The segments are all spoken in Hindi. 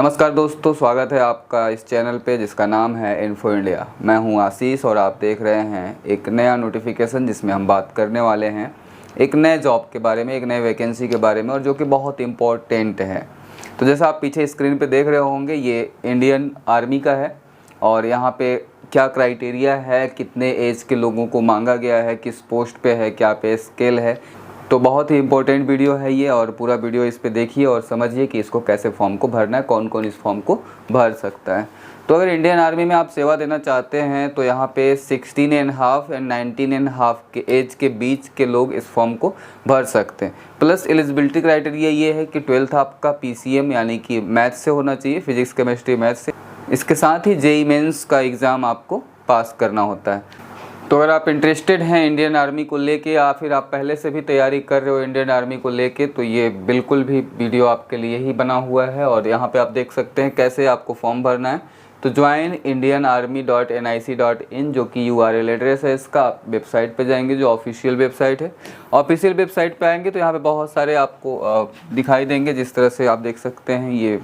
नमस्कार दोस्तों, स्वागत है आपका इस चैनल पे जिसका नाम है इन्फो इंडिया। मैं हूं आशीष और आप देख रहे हैं एक नया नोटिफिकेशन जिसमें हम बात करने वाले हैं एक नए जॉब के बारे में, एक नए वैकेंसी के बारे में, और जो कि बहुत इम्पोर्टेंट है। तो जैसा आप पीछे स्क्रीन पे देख रहे होंगे, ये इंडियन आर्मी का है और यहाँ पे क्या क्राइटेरिया है, कितने एज के लोगों को मांगा गया है, किस पोस्ट पे है, क्या पे स्केल है। तो बहुत ही इंपॉर्टेंट वीडियो है ये, और पूरा वीडियो इस पे देखिए और समझिए कि इसको कैसे फॉर्म को भरना है, कौन कौन इस फॉर्म को भर सकता है। तो अगर इंडियन आर्मी में आप सेवा देना चाहते हैं तो यहाँ पे 16.5 एंड 19.5 के एज के बीच के लोग इस फॉर्म को भर सकते हैं। प्लस एलिजिबिलिटी क्राइटेरिया ये है कि 12th आपका PCM यानी कि मैथ से होना चाहिए, फिजिक्स केमिस्ट्री मैथ से। इसके साथ ही JEE मेंस का एग्ज़ाम आपको पास करना होता है। तो अगर आप इंटरेस्टेड हैं इंडियन आर्मी को लेके या फिर आप पहले से भी तैयारी कर रहे हो इंडियन आर्मी को लेके, तो ये बिल्कुल भी वीडियो आपके लिए ही बना हुआ है। और यहाँ पे आप देख सकते हैं कैसे आपको फॉर्म भरना है। तो joinindianarmy.nic.in जो कि URL एड्रेस है इसका, आप वेबसाइट पे जाएंगे जो ऑफिशियल वेबसाइट है। ऑफिशियल वेबसाइट पे आएंगे तो यहाँ पे बहुत सारे आपको दिखाई देंगे, जिस तरह से आप देख सकते हैं ये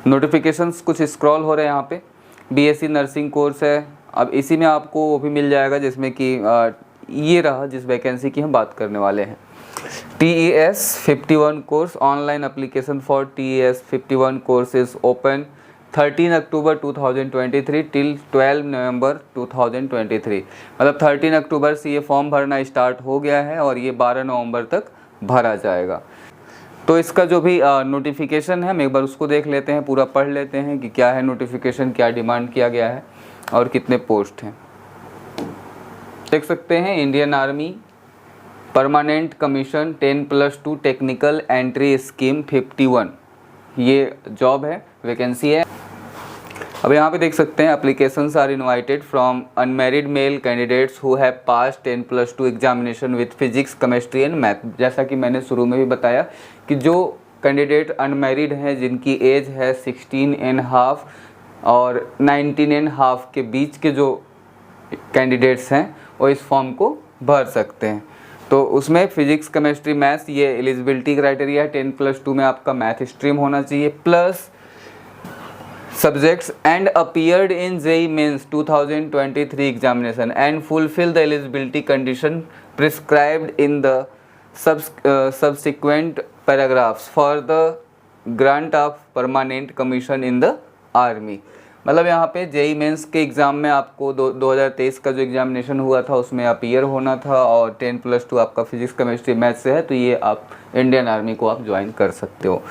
नोटिफिकेशंस कुछ स्क्रॉल हो रहे हैं। यहाँ पे BSc नर्सिंग कोर्स है। अब इसी में आपको वो भी मिल जाएगा जिसमें कि ये रहा जिस वैकेंसी की हम बात करने वाले हैं, TES 51 course. Online application for TES 51 course is open 13 October 2023 till 12 नवंबर 2023। मतलब 13 अक्टूबर से ये फॉर्म भरना स्टार्ट हो गया है और ये 12 नवंबर तक भरा जाएगा। तो इसका जो भी नोटिफिकेशन है हम एक बार उसको देख लेते हैं, पूरा पढ़ लेते हैं कि क्या है नोटिफिकेशन, क्या डिमांड किया गया है और कितने पोस्ट हैं। देख सकते हैं Indian army permanent commission 10+2 technical entry scheme 51, ये जॉब है, वैकेंसी है। अब यहाँ पे देख सकते हैं applications are invited from unmarried male candidates who have pass 10+2 examination with physics chemistry and math. जैसा कि मैंने शुरू में भी बताया कि जो कैंडिडेट अनमैरिड हैं, जिनकी एज है 16.5 और 19.5 के बीच के जो कैंडिडेट्स हैं वो इस फॉर्म को भर सकते हैं। तो उसमें फिजिक्स केमिस्ट्री मैथ्स ये एलिजिबिलिटी क्राइटेरिया है। 10+2 में आपका मैथ स्ट्रीम होना चाहिए, plus subjects and appeared in JEE mains 2023 examination and fulfil the eligibility condition prescribed in the subsequent paragraphs for the grant of permanent commission in the army. मतलब यहाँ पे JEE मेंस के एग्ज़ाम में आपको 2023 का जो एग्जामिनेशन हुआ था उसमें अपीयर होना था और 10+2 आपका फिजिक्स केमिस्ट्री मैथ से है, तो ये आप इंडियन आर्मी को आप ज्वाइन कर सकते हो।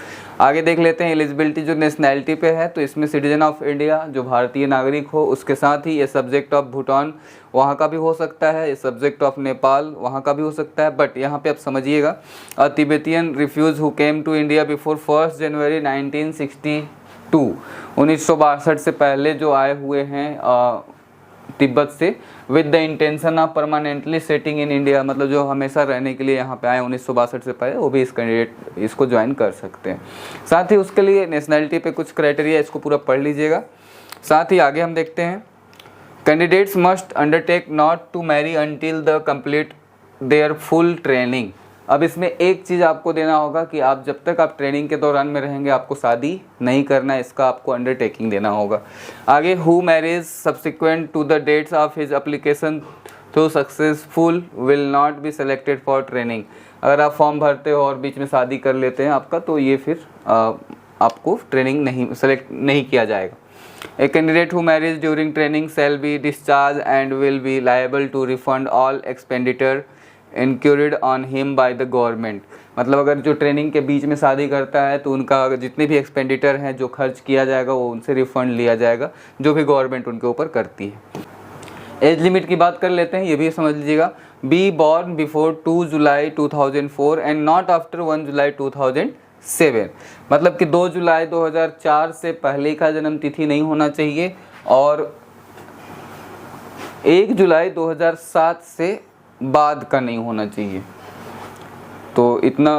आगे देख लेते हैं एलिजिबिलिटी जो नेशनैलिटी पे है। तो इसमें सिटीजन ऑफ इंडिया जो भारतीय नागरिक हो, उसके साथ ही ये सब्जेक्ट ऑफ भूटान वहाँ का भी हो सकता है, ये सब्जेक्ट ऑफ नेपाल वहाँ का भी हो सकता है। बट यहाँ पे आप समझिएगा, Tibetan refuge who came to India before 1 January 1962, 1962 से पहले जो आए हुए हैं तिब्बत से, with the intention of permanently setting in India, मतलब जो हमेशा रहने के लिए यहाँ पे आए 1962 से पहले, वो भी इस कैंडिडेट इसको ज्वाइन कर सकते हैं। साथ ही उसके लिए नेशनैलिटी पे कुछ क्राइटेरिया, इसको पूरा पढ़ लीजिएगा। साथ ही आगे हम देखते हैं, candidates must undertake not to marry until the complete their full training. अब इसमें एक चीज़ आपको देना होगा कि आप जब तक आप ट्रेनिंग के दौरान में रहेंगे आपको शादी नहीं करना है, इसका आपको अंडरटेकिंग देना होगा। आगे, who marriage subsequent to the dates of his application through successful will not be selected for training. अगर आप फॉर्म भरते हो और बीच में शादी कर लेते हैं आपका, तो ये फिर आपको ट्रेनिंग नहीं सेलेक्ट नहीं किया जाएगा। A candidate who marries during training shall be discharged and will be liable to refund all expenditure incurred on him by the government। मतलब अगर जो ट्रेनिंग के बीच में शादी करता है तो उनका जितने भी एक्सपेंडिचर हैं, जो खर्च किया जाएगा, वो उनसे रिफंड लिया जाएगा, जो भी गवर्नमेंट उनके ऊपर करती है। एज लिमिट की बात कर लेते हैं, ये भी समझ लीजिएगा। Be born before 2 July 2004 and not after 1 जुलाई 2007। मतलब कि 2 जुलाई 2004 से पहले का जन्म तिथि नहीं होना चाहिए और 1 जुलाई 2007 से बाद का नहीं होना चाहिए। तो इतना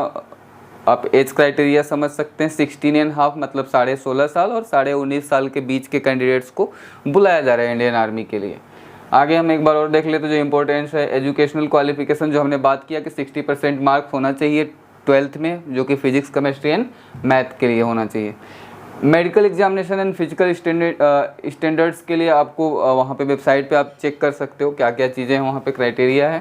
आप एज क्राइटेरिया समझ सकते हैं। 16.5 मतलब 16.5 साल और 19.5 साल के बीच के कैंडिडेट्स को बुलाया जा रहा है इंडियन आर्मी के लिए। आगे हम एक बार और देख लेते हैं जो इम्पोर्टेंस है, एजुकेशनल क्वालिफिकेशन, जो हमने बात किया कि 60% मार्क्स होना चाहिए 12th में, जो कि फिजिक्स केमिस्ट्री एंड मैथ के लिए होना चाहिए। Medical examination and physical standards के लिए आपको वहाँ पे वेबसाइट पे आप चेक कर सकते हो क्या क्या चीज़ें हैं, वहाँ पे क्राइटेरिया है।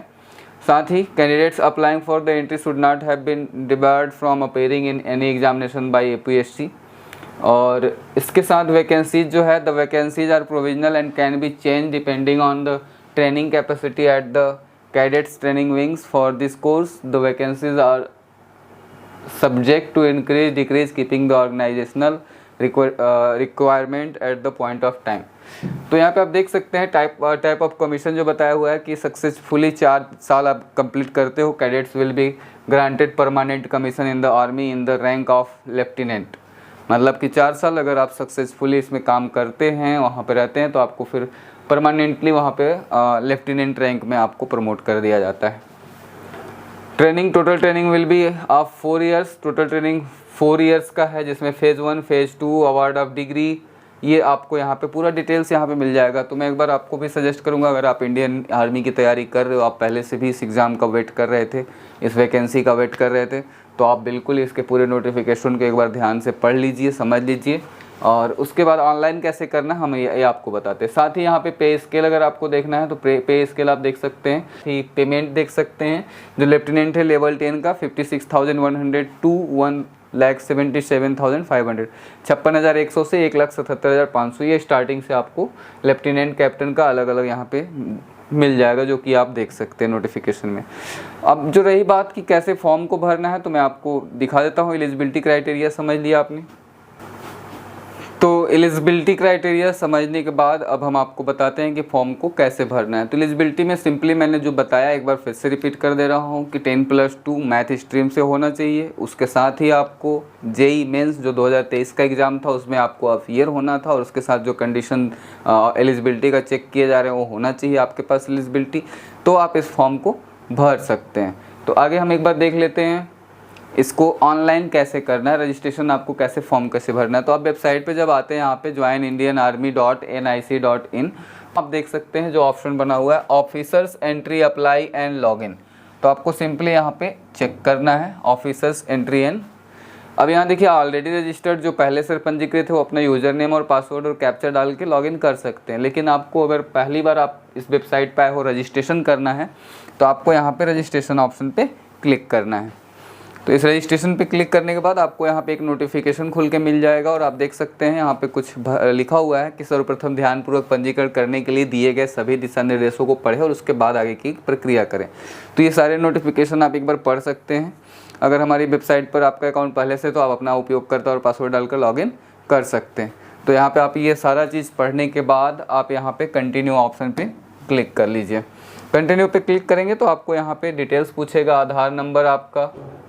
साथ ही candidates applying for the entry should not have been debarred from appearing in any examination by APSC। और इसके साथ वैकेंसीज जो है, the vacancies are provisional and can be change depending on the training capacity at the cadets training wings for this course. The vacancies are subject to increase decrease keeping the organisational requirement at the point of time. तो यहाँ पे आप देख सकते हैं टाइप ऑफ कमीशन जो बताया हुआ है कि सक्सेसफुली 4 साल आप कंप्लीट करते हो, cadets will be granted permanent commission in the army in the rank of lieutenant. मतलब कि 4 साल अगर आप सक्सेसफुली इसमें काम करते हैं, वहाँ पे रहते हैं, तो आपको फिर परमानेंटली वहाँ पे लेफ्टिनेंट रैंक में आपको प्रमोट कर दिया जाता है। Training, total training will be of 4 years. Total training 4 years का है, जिसमें phase 1, phase 2, award of degree, ये आपको यहाँ पे पूरा डिटेल्स यहाँ पे मिल जाएगा। तो मैं एक बार आपको भी सजेस्ट करूँगा, अगर आप इंडियन आर्मी की तैयारी कर रहे हो, आप पहले से भी इस एग्ज़ाम का वेट कर रहे थे, इस वैकेंसी का वेट कर रहे थे, तो आप बिल्कुल इसके पूरे नोटिफिकेशन को एक बार ध्यान से पढ़ लीजिए, समझ लीजिए, और उसके बाद ऑनलाइन कैसे करना हम ये आपको बताते हैं। साथ ही यहाँ पे पे स्केल अगर आपको देखना है तो पे स्केल आप देख सकते हैं, ठीक पेमेंट देख सकते हैं। जो लेफ्टिनेंट है लेवल 10 का 56,100 टू 1,77,500, 56,100 से 1,77,500, ये स्टार्टिंग से आपको लेफ्टिनेंट कैप्टन का अलग अलग यहाँ पे मिल जाएगा, जो कि आप देख सकते हैं नोटिफिकेशन में। अब जो रही बात कि कैसे फॉर्म को भरना है, तो मैं आपको दिखा देता हूँ। एलिजिबिलिटी क्राइटेरिया समझ लिया आपने, तो एलिजिबिलिटी क्राइटेरिया समझने के बाद अब हम आपको बताते हैं कि फॉर्म को कैसे भरना है। तो एलिजिबिलिटी में सिंपली मैंने जो बताया एक बार फिर से रिपीट कर दे रहा हूँ कि 10+2 मैथ स्ट्रीम से होना चाहिए। उसके साथ ही आपको JEE मेंस जो 2023 का एग्ज़ाम था उसमें आपको ऑफ ईयर होना था, और उसके साथ जो कंडीशन एलिजिबिलिटी का चेक किए जा रहे हैं वो होना चाहिए आपके पास एलिजिबिलिटी, तो आप इस फॉर्म को भर सकते हैं। तो आगे हम एक बार देख लेते हैं इसको ऑनलाइन कैसे करना है, रजिस्ट्रेशन आपको कैसे फॉर्म कैसे भरना है। तो आप वेबसाइट पे जब आते हैं यहाँ पे joinindianarmy.nic.in, आप देख सकते हैं जो ऑप्शन बना हुआ है officers entry apply and login. तो आपको सिंपली यहाँ पे चेक करना है ऑफिसर्स एंट्री एंड। अब यहाँ देखिए ऑलरेडी रजिस्टर्ड जो पहले से पंजीकृत है वो अपना यूज़र नेम और पासवर्ड और कैप्चर डाल के लॉगिन कर सकते हैं। लेकिन आपको अगर पहली बार आप इस वेबसाइट पर आए हो, रजिस्ट्रेशन करना है, तो आपको यहाँ पे रजिस्ट्रेशन ऑप्शन पे क्लिक करना है। तो इस रजिस्ट्रेशन पे क्लिक करने के बाद आपको यहाँ पे एक नोटिफिकेशन खुल के मिल जाएगा, और आप देख सकते हैं यहाँ पे कुछ लिखा हुआ है कि सर्वप्रथम ध्यानपूर्वक पंजीकरण करने के लिए दिए गए सभी दिशा निर्देशों को पढ़ें और उसके बाद आगे की प्रक्रिया करें। तो ये सारे नोटिफिकेशन आप एक बार पढ़ सकते हैं। अगर हमारी वेबसाइट पर आपका अकाउंट पहले से, तो आप अपना उपयोगकर्ता और पासवर्ड डालकर लॉगिन कर सकते हैं। तो यहाँ पर आप ये सारा चीज़ पढ़ने के बाद आप यहाँ पर कंटिन्यू ऑप्शन पर क्लिक कर लीजिए। कंटिन्यू पे क्लिक करेंगे तो आपको यहाँ पे डिटेल्स पूछेगा, आधार नंबर आपका,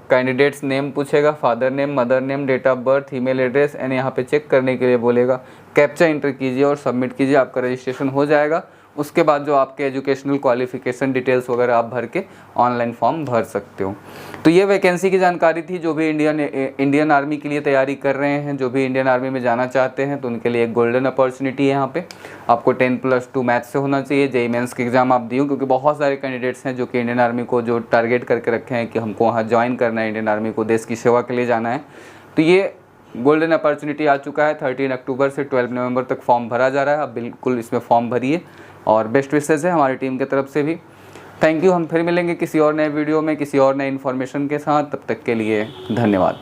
कैंडिडेट्स नेम पूछेगा, father name, mother name, date of birth, email address, and यहाँ पे चेक करने के लिए बोलेगा। कैप्चा इंटर कीजिए और सबमिट कीजिए, आपका रजिस्ट्रेशन हो जाएगा। उसके बाद जो आपके एजुकेशनल क्वालिफिकेशन डिटेल्स वगैरह आप भर के ऑनलाइन फॉर्म भर सकते हो। तो ये वैकेंसी की जानकारी थी। जो भी इंडियन आर्मी के लिए तैयारी कर रहे हैं, जो भी इंडियन आर्मी में जाना चाहते हैं, तो उनके लिए एक गोल्डन अपॉर्चुनिटी है। यहाँ पे आपको 10+2 मैथ से होना चाहिए। JEE मेंस के एग्ज़ाम आप दिए, क्योंकि बहुत सारे कैंडिडेट्स हैं जो कि इंडियन आर्मी को जो टारगेट करके रखे हैं कि हमको वहाँ ज्वाइन करना है, इंडियन आर्मी को देश की सेवा के लिए जाना है। तो ये गोल्डन अपॉर्चुनिटी आ चुका है। 13 अक्टूबर से 12 नवंबर तक फॉर्म भरा जा रहा है। आप बिल्कुल इसमें फॉर्म भरिए, और बेस्ट विशेज़ है हमारी टीम की तरफ से भी। Thank you. हम फिर मिलेंगे किसी और नए वीडियो में किसी और नए इन्फॉर्मेशन के साथ। तब तक के लिए धन्यवाद।